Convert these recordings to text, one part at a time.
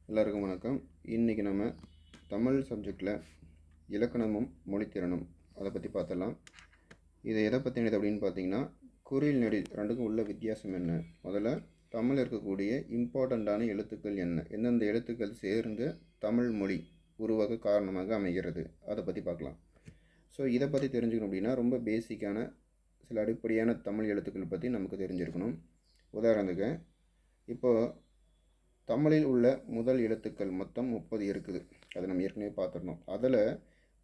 எல்லாருக்கும் வணக்கம். இன்றைக்கி நம்ம தமிழ் சப்ஜெக்டில் இலக்கணமும் மொழித்திறனும் அதை பற்றி பார்த்தலாம். இது எதை பற்றினது அப்படின்னு பார்த்தீங்கன்னா, குறில் நெடில் ரெண்டுக்கும் உள்ள வித்தியாசம் என்ன, முதல்ல தமிழ் இருக்கக்கூடிய இம்பார்ட்டண்ட்டான எழுத்துக்கள் என்ன, எந்தெந்த எழுத்துக்கள் சேர்ந்து தமிழ் மொழி உருவாக காரணமாக அமைகிறது, அதை பற்றி பார்க்கலாம். ஸோ இதை பற்றி தெரிஞ்சுக்கணும் அப்படின்னா ரொம்ப பேசிக்கான சில அடிப்படையான தமிழ் எழுத்துக்கள் பற்றி நமக்கு தெரிஞ்சிருக்கணும். உதாரணத்துக்கு இப்போது தமிழில் உள்ள முதல் எழுத்துக்கள் மொத்தம் 30 இருக்குது. அதை நம்ம ஏற்கனவே பார்த்துருந்தோம். அதில்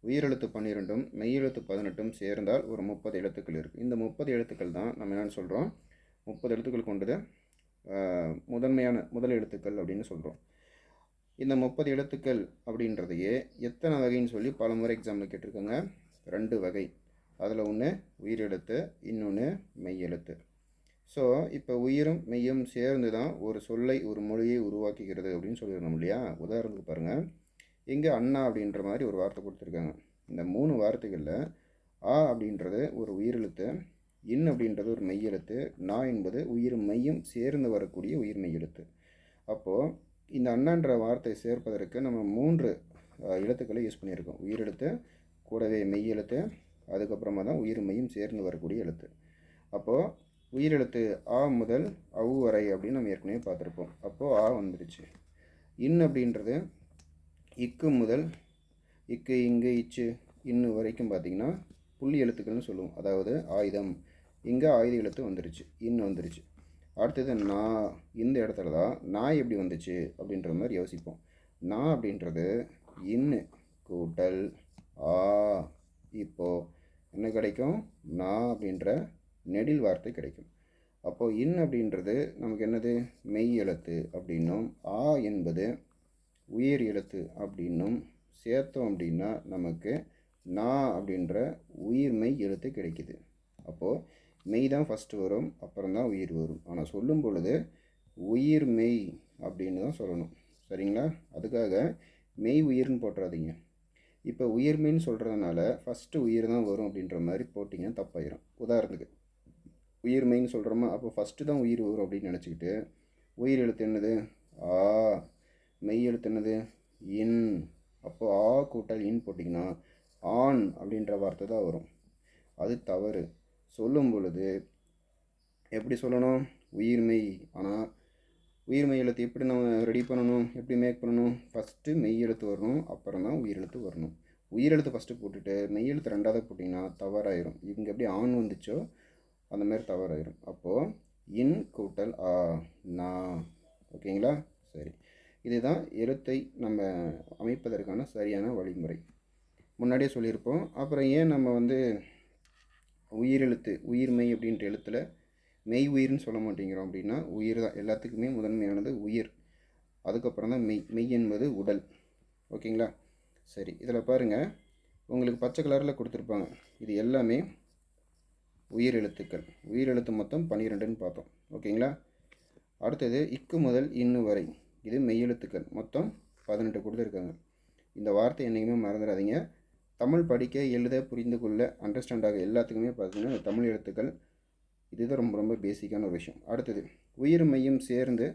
உயிரெழுத்து 12ம் மெய்யெழுத்து 18ம் சேர்ந்தால் ஒரு 30 எழுத்துக்கள் இருக்குது. இந்த 30 எழுத்துக்கள் தான் நம்ம என்னென்னு சொல்கிறோம், 30 எழுத்துக்கள் கொண்டது முதன்மையான முதல் எழுத்துக்கள் அப்படின்னு சொல்கிறோம். இந்த 30 எழுத்துக்கள் அப்படின்றதையே எத்தனை வகைன்னு சொல்லி பல முறை எக்ஸாமில் கேட்டிருக்காங்க. 2 வகை. அதில் ஒன்று உயிரெழுத்து, இன்னொன்று மெய்யெழுத்து. ஸோ இப்போ உயிரும் மெய்யும் சேர்ந்து தான் ஒரு சொல்லை ஒரு மொழியை உருவாக்குகிறது அப்படின்னு சொல்லியிருந்தோம் இல்லையா. உதாரணத்துக்கு பாருங்கள், இங்கே அண்ணா அப்படின்ற மாதிரி ஒரு வார்த்தை கொடுத்துருக்காங்க. இந்த 3 வார்த்தைகளில் ஆ அப்படின்றது ஒரு உயிரெழுத்து, இன் அப்படின்றது ஒரு மெய்யெழுத்து, நா என்பது உயிரும் மெய்யும் சேர்ந்து வரக்கூடிய உயிர் மெய்யெழுத்து. அப்போது இந்த அண்ணான்ற வார்த்தை சேர்ப்பதற்கு நம்ம 3 எழுத்துக்களை யூஸ் பண்ணியிருக்கோம். உயிரெழுத்து கூடவே மெய்யெழுத்து, அதுக்கப்புறமா தான் உயிர் மெய்யும் சேர்ந்து வரக்கூடிய எழுத்து. அப்போது உயிரெழுத்து ஆ முதல் அவு வரை அப்படின்னு நம்ம ஏற்கனவே பார்த்துருப்போம். அப்போது ஆ வந்துடுச்சு. இன் அப்படின்றது இக்கு முதல் இக்கு, இங்கு, இச்சு, இன்னு வரைக்கும் பார்த்திங்கன்னா புள்ளி எழுத்துக்கள்னு சொல்லுவோம். அதாவது ஆயுதம். இங்கே ஆயுத எழுத்து வந்துடுச்சு, இன் வந்துடுச்சு. அடுத்தது நா. இந்த இடத்துல தான் நாய் எப்படி வந்துச்சு அப்படின்ற மாதிரி யோசிப்போம். நா அப்படின்றது இன்னு கூட்டல் ஆ. இப்போது என்ன கிடைக்கும், நா அப்படின்ற நெடில் வார்த்தை கிடைக்கும். அப்போது இன் அப்படின்றது நமக்கு என்னது, மெய் எழுத்து அப்படின்னும், ஆ என்பது உயிர் எழுத்து அப்படின்னும் சேர்த்தோம் அப்படின்னா நமக்கு நா அப்படின்ற உயிர் மெய் எழுத்து கிடைக்குது. அப்போது மெய் தான் ஃபஸ்ட்டு வரும், அப்புறம் தான் உயிர் வரும். ஆனால் சொல்லும் பொழுது உயிர் மெய் அப்படின்னு தான் சொல்லணும். சரிங்களா? அதுக்காக மெய் உயிர்னு போட்டுறாதீங்க. இப்போ உயிர்மெய்ன்னு சொல்கிறதுனால ஃபஸ்ட்டு உயிர் தான் வரும் அப்படின்ற மாதிரி போட்டிங்கன்னா தப்பாயிரும். உதாரணத்துக்கு உயிர்மெய்ன்னு சொல்கிறோமா, அப்போ ஃபஸ்ட்டு தான் உயிர் வரும் அப்படின்னு நினச்சிக்கிட்டு உயிர் எழுத்து என்னது ஆ, மெய் எழுத்து என்னது இன். அப்போது ஆ கூட்டல் இன் போட்டிங்கன்னா ஆண் அப்படின்ற வார்த்தை தான் வரும். அது தவறு. சொல்லும் பொழுது எப்படி சொல்லணும், உயிர்மெய். ஆனால் உயிர்மெய் எழுத்து எப்படி நம்ம ரெடி பண்ணணும், எப்படி மேக் பண்ணணும், ஃபஸ்ட்டு மெய் எழுத்து வரணும், அப்புறம் தான் உயிரெழுத்து வரணும். உயிரெழுத்து ஃபஸ்ட்டு போட்டுட்டு மெய் எழுத்து ரெண்டாவது போட்டிங்கன்னா தவறாயிரும். இங்கே எப்படி ஆண் வந்துச்சோ அந்த மாதிரி தவறாயிரும். அப்போது இன் கூட்டல் ஆ, நா. ஓகேங்களா? சரி, இதுதான் எழுத்தை நம்ம அமைப்பதற்கான சரியான வழிமுறை. முன்னாடியே சொல்லியிருப்போம். அப்புறம் ஏன் நம்ம உயிரெழுத்து உயிர்மெய் அப்படின்ற எழுத்தில் மெய் உயிர்னு சொல்ல மாட்டேங்கிறோம் அப்படின்னா, உயிர் தான் எல்லாத்துக்குமே முதன்மையானது உயிர். அதுக்கப்புறம் தான் மெய் என்பது உடல். ஓகேங்களா? சரி, இதில் பாருங்கள், உங்களுக்கு பச்சை கலரில் கொடுத்துருப்பாங்க. இது எல்லாமே உயிர் எழுத்துக்கள். உயிரெழுத்து மொத்தம் 12ன்னு பார்த்தோம். ஓகேங்களா? அடுத்தது இக்கு முதல் இன்னு வரை இது மெய்யெழுத்துக்கள் மொத்தம் 18 கொடுத்துருக்காங்க. இந்த வார்த்தை என்றைக்குமே மறந்துடாதீங்க. தமிழ் படிக்க, எழுத, புரிந்து கொள்ள, அண்டர்ஸ்டாண்ட் ஆக எல்லாத்துக்குமே பார்த்தீங்கன்னா தமிழ் எழுத்துக்கள் இதுதான் ரொம்ப ரொம்ப பேசிக்கான ஒரு விஷயம். அடுத்தது உயிர் மெய்யும் சேர்ந்து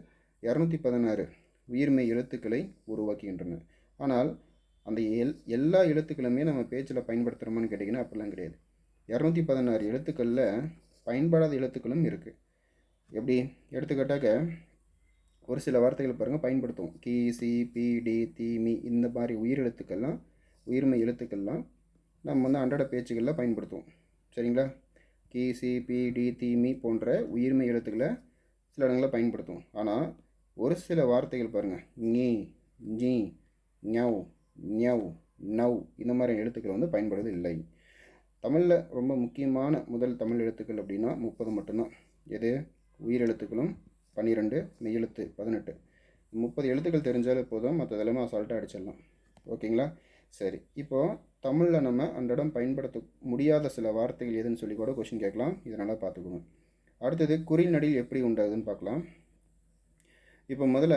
216 உயிர்மெய் எழுத்துக்களை உருவாக்குகின்றன. ஆனால் அந்த எல்லா எழுத்துக்களுமே நம்ம பேச்சில் பயன்படுத்துகிறோமான்னு கேட்டிங்கன்னா அப்படிலாம் கிடையாது. 216 எழுத்துக்களில் பயன்படாத எழுத்துக்களும் இருக்குது. எப்படி எடுத்துக்கிட்டாக்க ஒரு சில வார்த்தைகள் பாருங்கள் பயன்படுத்துவோம். கி, சி, பி, டி, தி, மி, இந்த மாதிரி உயிர் எழுத்துக்கள்லாம் உயிர்மெய் எழுத்துக்கள்லாம் நம்ம அன்றாட பேச்சுகளில் பயன்படுத்துவோம். சரிங்களா? கி, சி, பி, டி, தி, மி போன்ற உயிர்மெய் எழுத்துக்களை சில இடங்களில் பயன்படுத்துவோம். ஆனால் ஒரு சில வார்த்தைகள் பாருங்கள், நீ, ஜி, ஞவ், ஞவ், நவ் இந்த மாதிரி எழுத்துக்கள் பயன்படுவது இல்லை. தமிழில் ரொம்ப முக்கியமான முதல் தமிழ் எழுத்துக்கள் அப்படின்னா 30 மட்டும்தான். எது, உயிரெழுத்துக்களும் 12, மெய்யெழுத்து 18. 30 எழுத்துக்கள் தெரிஞ்சாலே போதும், மற்றதெல்லாமே அசால்ட்டாக அடிச்சிடலாம். ஓகேங்களா? சரி, இப்போது தமிழில் நம்ம அன்றாடம் பயன்படுத்த முடியாத சில வார்த்தைகள் எதுன்னு சொல்லி கூட கொஷின் கேட்கலாம். இதனால் பார்த்துக்கோங்க. அடுத்தது குறில் நடில் எப்படி உண்டாகுதுன்னு பார்க்கலாம். இப்போ முதல்ல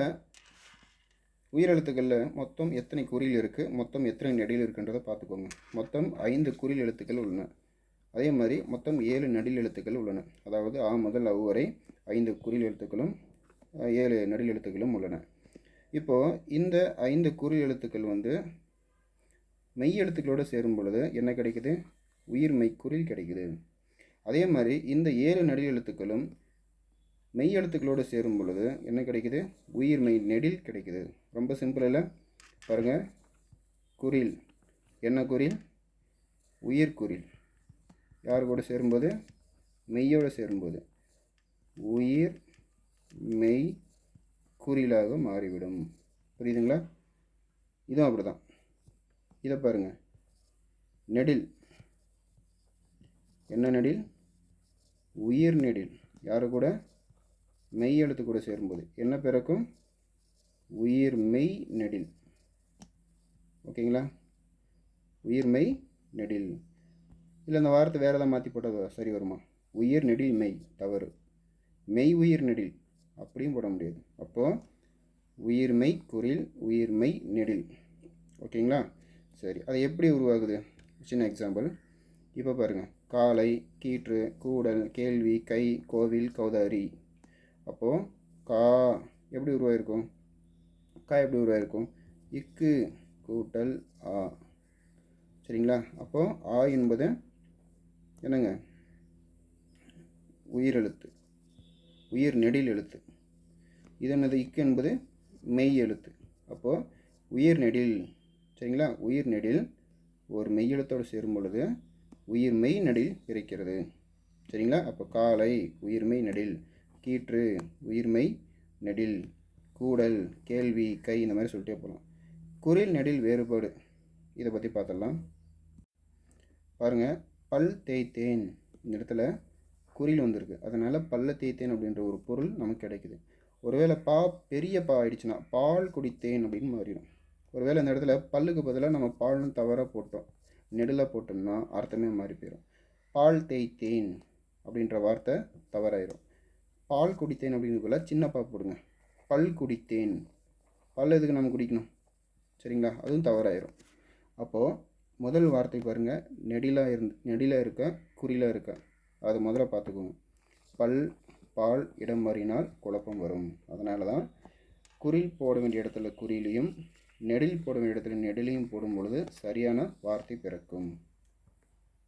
உயிரெழுத்துக்களில் மொத்தம் எத்தனை குறில் இருக்குது, மொத்தம் எத்தனை நெடில் இருக்குன்றதை பார்த்துக்கோங்க. மொத்தம் 5 குறில் எழுத்துக்கள் உள்ளன. அதே மாதிரி மொத்தம் 7 நெடில் எழுத்துக்கள் உள்ளன. அதாவது ஆ முதல் அவு வரை 5 குறில் எழுத்துக்களும் 7 நெடில் எழுத்துக்களும் உள்ளன. இப்போது இந்த 5 குறில் எழுத்துக்கள் வந்து மெய் எழுத்துக்களோடு சேரும் பொழுது என்ன கிடைக்குது? உயிர் மெய்க்குறில் கிடைக்குது. அதே மாதிரி இந்த 7 நெடில் எழுத்துக்களும் மெய் எழுத்துக்களோடு சேரும் பொழுது என்ன கிடைக்குது? உயிர் மெய் நெடில் கிடைக்குது. ரொம்ப சிம்பிள் இல்லை? பாருங்கள், குறில் என்ன குறில்? உயிர் குறில். யார் கூட சேரும்போது? மெய்யோடு சேரும்போது உயிர் மெய் குறிலாக மாறிவிடும். புரியுதுங்களா? இதுவும் அப்படி தான். இதை பாருங்கள், நெடில் என்ன நெடில்? உயிர் நெடில். யார் கூட? மெய் எழுத்து கூட சேரும்போது என்ன பிறக்கும்? உயிர் மெய் நெடில். ஓகேங்களா? உயிர் மெய் நெடில். இல்லை இந்த வார்த்தை வேறு எதாவது மாற்றி போட்டால் சரி வருமா? உயிர் நெடில் மெய் தவறு. மெய் உயிர் நெடில் அப்படியும் போட முடியாது. அப்போது உயிர் மெய் குறில் உயிர் மெய் நெடில். ஓகேங்களா? சரி, அது எப்படி உருவாகுது? சின்ன எக்ஸாம்பிள். இப்போ பாருங்கள், காலை, கீற்று, கூடல், கேள்வி, கை, கோவில், கௌதாரி. அப்போது கா எப்படி உருவாயிருக்கும்? கா எப்படி உருவாயிருக்கும்? இக்கு கூட்டல் ஆ. சரிங்களா? அப்போது ஆ என்பது என்னங்க? உயிர் எழுத்து, உயிர் நெடில் எழுத்து. இது என்னது? இக்கு என்பது மெய் எழுத்து. அப்போது உயிர் நெடில். சரிங்களா? உயிர் நெடில் ஒரு மெய் எழுத்தோடு சேரும் பொழுது உயிர் மெய் நெடில் பிறக்கிறது. சரிங்களா? அப்போ காலை உயிர்மெய் நெடில், கீற்று உயிர்மெய் நெடில், கூடல், கேள்வி, கை, இந்த மாதிரி சொல்லிட்டே போகலாம். குறில் நெடில் வேறுபாடு இதை பற்றி பார்த்துடலாம். பாருங்கள், பல் தேய்த்தேன் இந்த இடத்துல குறில் வந்திருக்கு, அதனால் பல்ல தேய்த்தேன் அப்படின்ற ஒரு பொருள் நமக்கு கிடைக்குது. ஒருவேளை பா பெரிய பா ஆயிடுச்சுன்னா பால் குடித்தேன் அப்படின்னு மாறிடும். ஒருவேளை இந்த இடத்துல பல்லுக்கு பதிலாக நம்ம பால்னு தவறாக போட்டோம், நெடிலாக போட்டோம்னா அர்த்தமே மாறி போயிடும். பால் தேய்த்தேன் அப்படின்ற வார்த்தை தவறாயிரும். பால் குடித்தேன் அப்படிங்கிறதுக்குள்ள சின்ன பா போடுங்க. பல் குடித்தேன். பல் எதுக்கு நம்ம குடிக்கணும்? சரிங்களா? அதுவும் தவறாயிரும். அப்போது முதல் வார்த்தை பாருங்கள், நெடிலாக இருக்க குறிலாக இருக்க, அது முதல்ல பார்த்துக்கோங்க. பல் பால் இடம் மாறினால் குழப்பம் வரும். அதனால தான் குறில் போட வேண்டிய இடத்துல குறிலையும் நெடில் போட வேண்டிய இடத்துல நெடிலையும் போடும் பொழுது சரியான வார்த்தை பிறக்கும்.